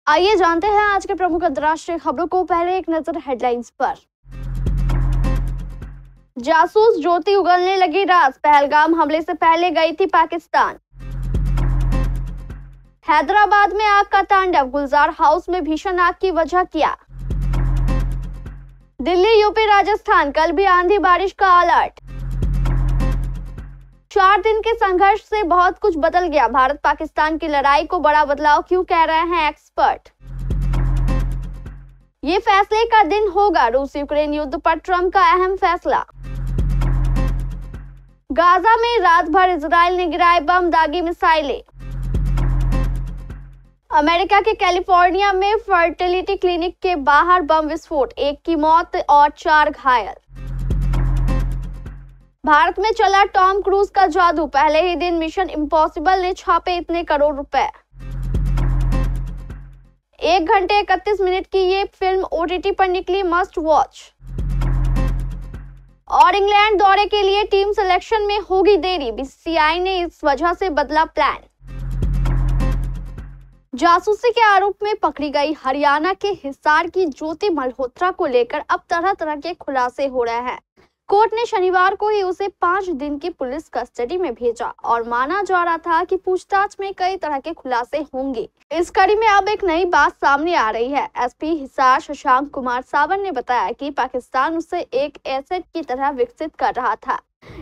आइए जानते हैं आज के प्रमुख अंतर्राष्ट्रीय खबरों को। पहले एक नजर हेडलाइंस पर। जासूस ज्योति उगलने लगी राज, पहलगाम हमले से पहले गई थी पाकिस्तान। हैदराबाद में आग का तांडव, गुलजार हाउस में भीषण आग की वजह क्या। दिल्ली, यूपी, राजस्थान कल भी आंधी बारिश का अलर्ट। 4 दिन के संघर्ष से बहुत कुछ बदल गया, भारत पाकिस्तान की लड़ाई को बड़ा बदलाव क्यों कह रहे हैं एक्सपर्ट। ये फैसले का दिन होगा, रूस यूक्रेन युद्ध पर ट्रंप का अहम फैसला। गाजा में रात भर इजराइल ने गिराए बम, दागी मिसाइलें। अमेरिका के कैलिफोर्निया में फर्टिलिटी क्लिनिक के बाहर बम विस्फोट, 1 की मौत और 4 घायल। भारत में चला टॉम क्रूज का जादू, पहले ही दिन मिशन इम्पॉसिबल ने छापे इतने करोड़ रुपए। 1 घंटे 31 मिनट की ये फिल्म ओटीटी पर निकली, मस्ट वॉच। और इंग्लैंड दौरे के लिए टीम सिलेक्शन में होगी देरी, बीसीसीआई ने इस वजह से बदला प्लान। जासूसी के आरोप में पकड़ी गई हरियाणा के हिसार की ज्योति मल्होत्रा को लेकर अब तरह तरह के खुलासे हो रहे हैं। कोर्ट ने शनिवार को ही उसे 5 दिन की पुलिस कस्टडी में भेजा और माना जा रहा था कि पूछताछ में कई तरह के खुलासे होंगे। इस कड़ी में अब एक नई बात सामने आ रही है। एसपी हिसार शशांक कुमार सावन ने बताया कि पाकिस्तान उसे एक एसेट की तरह विकसित कर रहा था।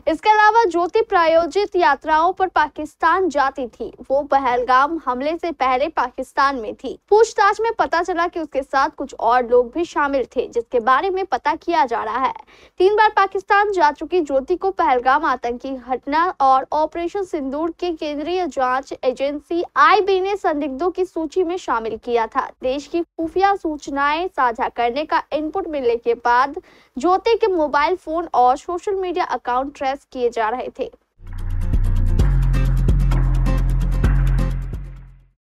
इसके अलावा ज्योति प्रायोजित यात्राओं पर पाकिस्तान जाती थी। वो पहलगाम हमले से पहले पाकिस्तान में थी। पूछताछ में पता चला कि उसके साथ कुछ और लोग भी शामिल थे, जिसके बारे में पता किया जा रहा है। 3 बार पाकिस्तान जा चुकी ज्योति को पहलगाम आतंकी घटना और ऑपरेशन सिंदूर के केंद्रीय जांच एजेंसी आईबी ने संदिग्धों की सूची में शामिल किया था। देश की खुफिया सूचनाएं साझा करने का इनपुट मिलने के बाद ज्योति के मोबाइल फोन और सोशल मीडिया अकाउंट ट्रेस किए जा रहे थे।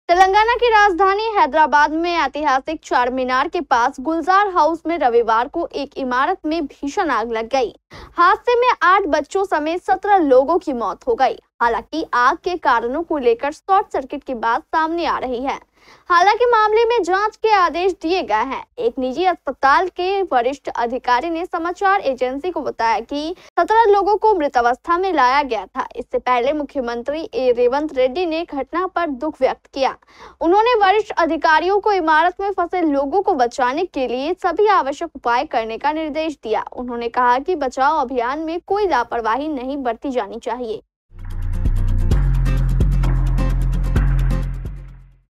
तेलंगाना की राजधानी हैदराबाद में ऐतिहासिक चार मीनार के पास गुलजार हाउस में रविवार को एक इमारत में भीषण आग लग गई। हादसे में 8 बच्चों समेत 17 लोगों की मौत हो गई। हालांकि आग के कारणों को लेकर शॉर्ट सर्किट की बात सामने आ रही है। हालांकि मामले में जांच के आदेश दिए गए हैं। एक निजी अस्पताल के वरिष्ठ अधिकारी ने समाचार एजेंसी को बताया कि 17 लोगों को मृत अवस्था में लाया गया था। इससे पहले मुख्यमंत्री रेवंत रेड्डी ने घटना पर दुख व्यक्त किया। उन्होंने वरिष्ठ अधिकारियों को इमारत में फंसे लोगों को बचाने के लिए सभी आवश्यक उपाय करने का निर्देश दिया। उन्होंने कहा कि बचाव अभियान में कोई लापरवाही नहीं बरती जानी चाहिए।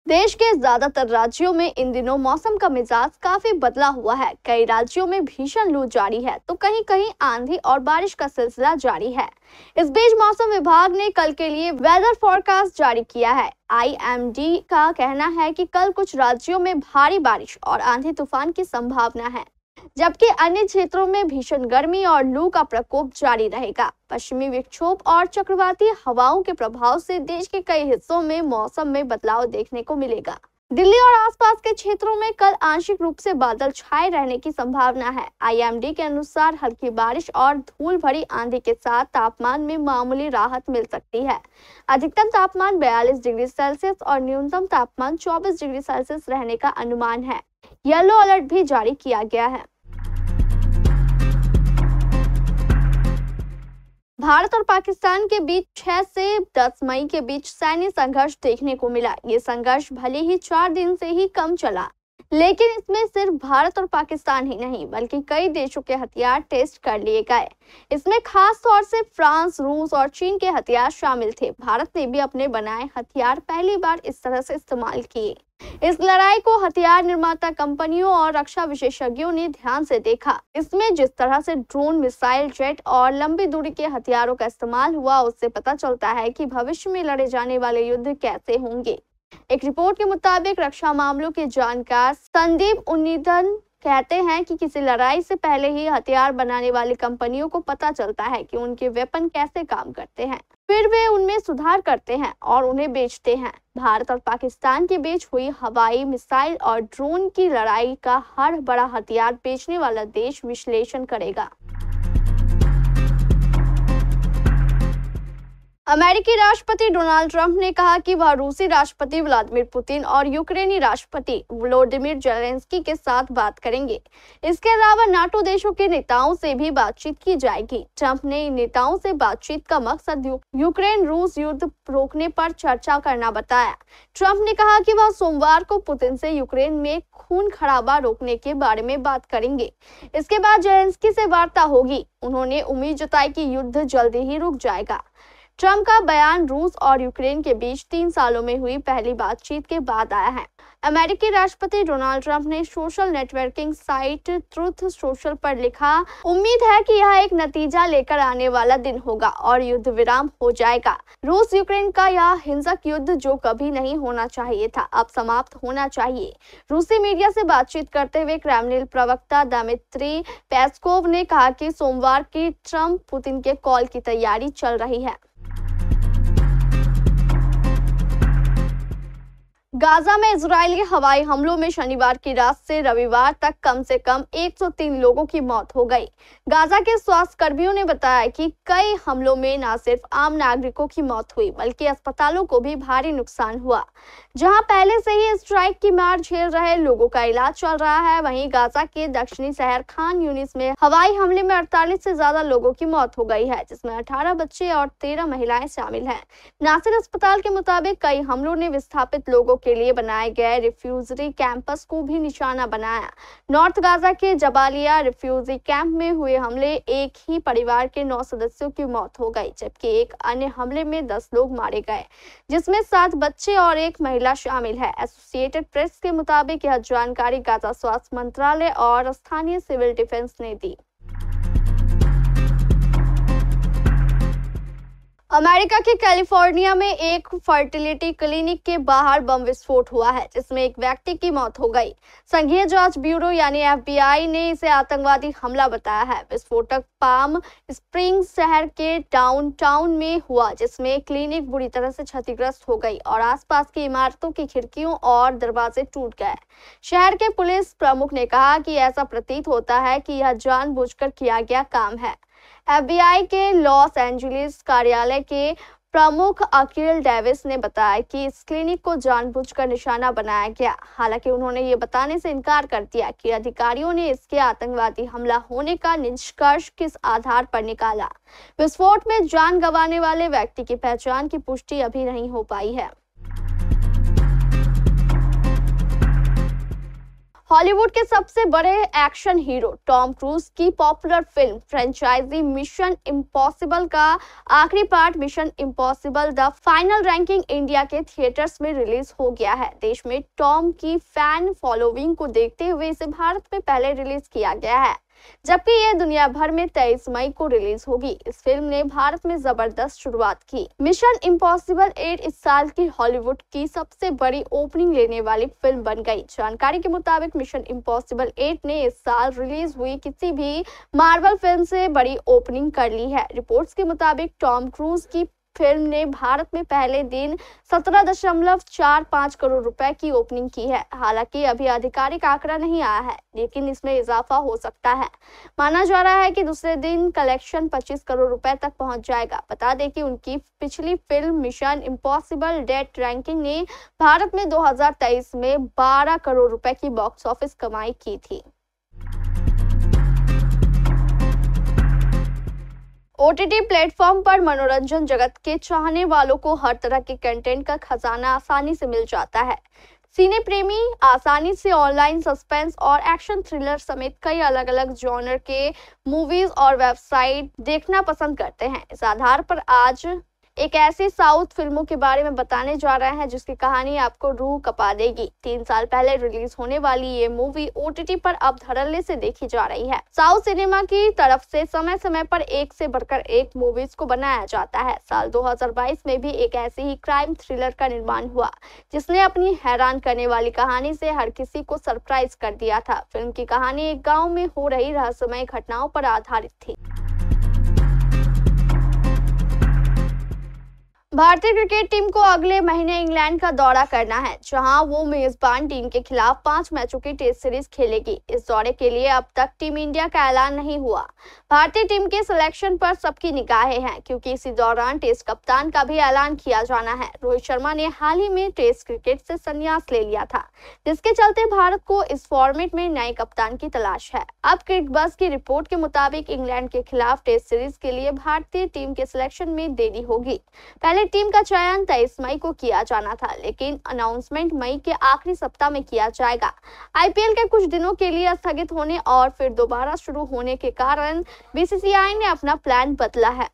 देश के ज्यादातर राज्यों में इन दिनों मौसम का मिजाज काफी बदला हुआ है। कई राज्यों में भीषण लू जारी है तो कहीं कहीं आंधी और बारिश का सिलसिला जारी है। इस बीच मौसम विभाग ने कल के लिए वेदर फोरकास्ट जारी किया है। आईएमडी का कहना है कि कल कुछ राज्यों में भारी बारिश और आंधी तूफान की संभावना है, जबकि अन्य क्षेत्रों में भीषण गर्मी और लू का प्रकोप जारी रहेगा। पश्चिमी विक्षोभ और चक्रवाती हवाओं के प्रभाव से देश के कई हिस्सों में मौसम में बदलाव देखने को मिलेगा। दिल्ली और आसपास के क्षेत्रों में कल आंशिक रूप से बादल छाए रहने की संभावना है। आईएमडी के अनुसार हल्की बारिश और धूल भरी आंधी के साथ तापमान में मामूली राहत मिल सकती है। अधिकतम तापमान 42 डिग्री सेल्सियस और न्यूनतम तापमान 24 डिग्री सेल्सियस रहने का अनुमान है। येलो अलर्ट भी जारी किया गया है। भारत और पाकिस्तान के बीच 6 से 10 मई के बीच सैन्य संघर्ष देखने को मिला। ये संघर्ष भले ही 4 दिन से ही कम चला, लेकिन इसमें सिर्फ भारत और पाकिस्तान ही नहीं बल्कि कई देशों के हथियार टेस्ट कर लिए गए। इसमें खास तौर से फ्रांस, रूस और चीन के हथियार शामिल थे। भारत ने भी अपने बनाए हथियार पहली बार इस तरह से इस्तेमाल किए। इस लड़ाई को हथियार निर्माता कंपनियों और रक्षा विशेषज्ञों ने ध्यान से देखा। इसमें जिस तरह से ड्रोन, मिसाइल, जेट और लंबी दूरी के हथियारों का इस्तेमाल हुआ, उससे पता चलता है कि भविष्य में लड़े जाने वाले युद्ध कैसे होंगे। एक रिपोर्ट के मुताबिक रक्षा मामलों के जानकार संदीप उन्नीधन कहते हैं कि किसी लड़ाई से पहले ही हथियार बनाने वाली कंपनियों को पता चलता है कि उनके वेपन कैसे काम करते हैं, फिर वे उनमें सुधार करते हैं और उन्हें बेचते हैं। भारत और पाकिस्तान के बीच हुई हवाई, मिसाइल और ड्रोन की लड़ाई का हर बड़ा हथियार बेचने वाला देश विश्लेषण करेगा। अमेरिकी राष्ट्रपति डोनाल्ड ट्रंप ने कहा कि वह रूसी राष्ट्रपति व्लादिमीर पुतिन और यूक्रेनी राष्ट्रपति वोलोदिमीर जेलेंस्की के साथ बात करेंगे। इसके अलावा नाटो देशों के नेताओं से भी बातचीत की जाएगी। ट्रंप ने इन नेताओं से बातचीत का मकसद यूक्रेन रूस युद्ध रोकने पर चर्चा करना बताया। ट्रंप ने कहा कि वह सोमवार को पुतिन से यूक्रेन में खून खराबा रोकने के बारे में बात करेंगे। इसके बाद जेलेंस्की से वार्ता होगी। उन्होंने उम्मीद जताई कि युद्ध जल्दी ही रुक जाएगा। ट्रंप का बयान रूस और यूक्रेन के बीच 3 सालों में हुई पहली बातचीत के बाद आया है। अमेरिकी राष्ट्रपति डोनाल्ड ट्रंप ने social networking site truth social पर लिखा, उम्मीद है कि यह एक नतीजा लेकर आने वाला दिन होगा और युद्ध विराम हो जाएगा। रूस यूक्रेन का यह हिंसक युद्ध जो कभी नहीं होना चाहिए था, अब समाप्त होना चाहिए। रूसी मीडिया से बातचीत करते हुए क्रेमलिन प्रवक्ता दमित्री पेस्कोव ने कहा कि सोमवार की ट्रंप पुतिन के कॉल की तैयारी चल रही है। गाजा में इजरायली हवाई हमलों में शनिवार की रात से रविवार तक कम से कम 103 लोगों की मौत हो गई। गाजा के स्वास्थ्य कर्मियों ने बताया कि कई हमलों में न सिर्फ आम नागरिकों की मौत हुई बल्कि अस्पतालों को भी भारी नुकसान हुआ। जहां पहले से ही स्ट्राइक की मार झेल रहे लोगों का इलाज चल रहा है, वहीं गाजा के दक्षिणी शहर खान यूनिस में हवाई हमले में 48 से ज्यादा लोगों की मौत हो गई है, जिसमें 18 बच्चे और 13 महिलाएं शामिल हैं। नासिर अस्पताल के मुताबिक कई हमलों ने विस्थापित लोगों के लिए बनाए गए रिफ्यूजी कैंपस को भी निशाना बनाया। नॉर्थ गाजा के जबालिया रिफ्यूजी कैंप में हुए हमले एक ही परिवार के 9 सदस्यों की मौत हो गई, जबकि एक अन्य हमले में 10 लोग मारे गए, जिसमें 7 बच्चे और एक महिला शामिल है। एसोसिएटेड प्रेस के मुताबिक यह जानकारी गाजा स्वास्थ्य मंत्रालय और स्थानीय सिविल डिफेंस ने दी। अमेरिका के कैलिफोर्निया में एक फर्टिलिटी क्लिनिक के बाहर बम विस्फोट हुआ है, जिसमें एक व्यक्ति की मौत हो गई। संघीय जांच ब्यूरो यानी FBI ने इसे आतंकवादी हमला बताया है। विस्फोटक पाम स्प्रिंग्स शहर के डाउनटाउन में हुआ, जिसमें क्लिनिक बुरी तरह से क्षतिग्रस्त हो गई और आसपास की इमारतों की खिड़कियों और दरवाजे टूट गए। शहर के पुलिस प्रमुख ने कहा कि ऐसा प्रतीत होता है कि यह जानबूझकर किया गया काम है। FBI के लॉस एंजलिस कार्यालय के प्रमुख अकील डेविस ने बताया कि इस क्लिनिक को जानबूझकर निशाना बनाया गया। हालांकि उन्होंने ये बताने से इनकार कर दिया कि अधिकारियों ने इसके आतंकवादी हमला होने का निष्कर्ष किस आधार पर निकाला। विस्फोट में जान गंवाने वाले व्यक्ति की पहचान की पुष्टि अभी नहीं हो पाई है। हॉलीवुड के सबसे बड़े एक्शन हीरो टॉम क्रूज की popular film franchise Mission Impossible का आखिरी part Mission Impossible the final reckoning India के थिएटर्स में रिलीज हो गया है। देश में टॉम की फैन फॉलोइंग को देखते हुए इसे भारत में पहले रिलीज किया गया है, जबकि यह दुनिया भर में 23 मई को रिलीज होगी। इस फिल्म ने भारत में जबरदस्त शुरुआत की। मिशन इम्पॉसिबल 8 इस साल की हॉलीवुड की सबसे बड़ी ओपनिंग लेने वाली फिल्म बन गई। जानकारी के मुताबिक मिशन इम्पॉसिबल 8 ने इस साल रिलीज हुई किसी भी मार्वल फिल्म से बड़ी ओपनिंग कर ली है। रिपोर्ट्स के मुताबिक टॉम क्रूज की फिल्म ने भारत में पहले दिन 17.45 करोड़ रुपए की ओपनिंग की है। हालांकि अभी आधिकारिक आंकड़ा नहीं आया है, लेकिन इसमें इजाफा हो सकता है। माना जा रहा है कि दूसरे दिन कलेक्शन 25 करोड़ रुपए तक पहुंच जाएगा। बता दें कि उनकी पिछली film mission impossible dead ranking ने भारत में 2023 में 12 करोड़ रुपए की बॉक्स ऑफिस कमाई की थी। OTT प्लेटफॉर्म पर मनोरंजन जगत के चाहने वालों को हर तरह के कंटेंट का खजाना आसानी से मिल जाता है। सिने प्रेमी आसानी से ऑनलाइन सस्पेंस और एक्शन थ्रिलर समेत कई अलग अलग जॉनर के मूवीज और वेबसाइट देखना पसंद करते हैं। इस आधार पर आज एक ऐसी साउथ फिल्मों के बारे में बताने जा रहे हैं जिसकी कहानी आपको रूह कपा देगी। 3 साल पहले रिलीज होने वाली ये मूवी OTT पर अब धड़ल्ले से देखी जा रही है। साउथ सिनेमा की तरफ से समय समय पर एक से बढ़कर एक मूवीज को बनाया जाता है। साल 2022 में भी एक ऐसी ही क्राइम थ्रिलर का निर्माण हुआ, जिसने अपनी हैरान करने वाली कहानी से हर किसी को सरप्राइज कर दिया था। फिल्म की कहानी एक गाँव में हो रही रहस्यमय घटनाओं पर आधारित थी। भारतीय क्रिकेट टीम को अगले महीने इंग्लैंड का दौरा करना है, जहां वो मेजबान टीम के खिलाफ 5 मैचों की टेस्ट सीरीज खेलेगी। इस दौरे के लिए अब तक टीम इंडिया का ऐलान नहीं हुआ। भारतीय टीम के सिलेक्शन पर सबकी निगाहें हैं, क्योंकि इसी दौरान टेस्ट कप्तान का भी ऐलान किया जाना है। रोहित शर्मा ने हाल ही में टेस्ट क्रिकेट से संन्यास ले लिया था, जिसके चलते भारत को इस फॉर्मेट में नए कप्तान की तलाश है। अब क्रिकेट बज़ की रिपोर्ट के मुताबिक इंग्लैंड के खिलाफ टेस्ट सीरीज के लिए भारतीय टीम के सिलेक्शन में देरी होगी। पहले टीम का चयन 23 मई को किया जाना था, लेकिन अनाउंसमेंट मई के आखिरी सप्ताह में किया जाएगा। आईपीएल के कुछ दिनों के लिए स्थगित होने और फिर दोबारा शुरू होने के कारण बीसीसीआई ने अपना प्लान बदला है।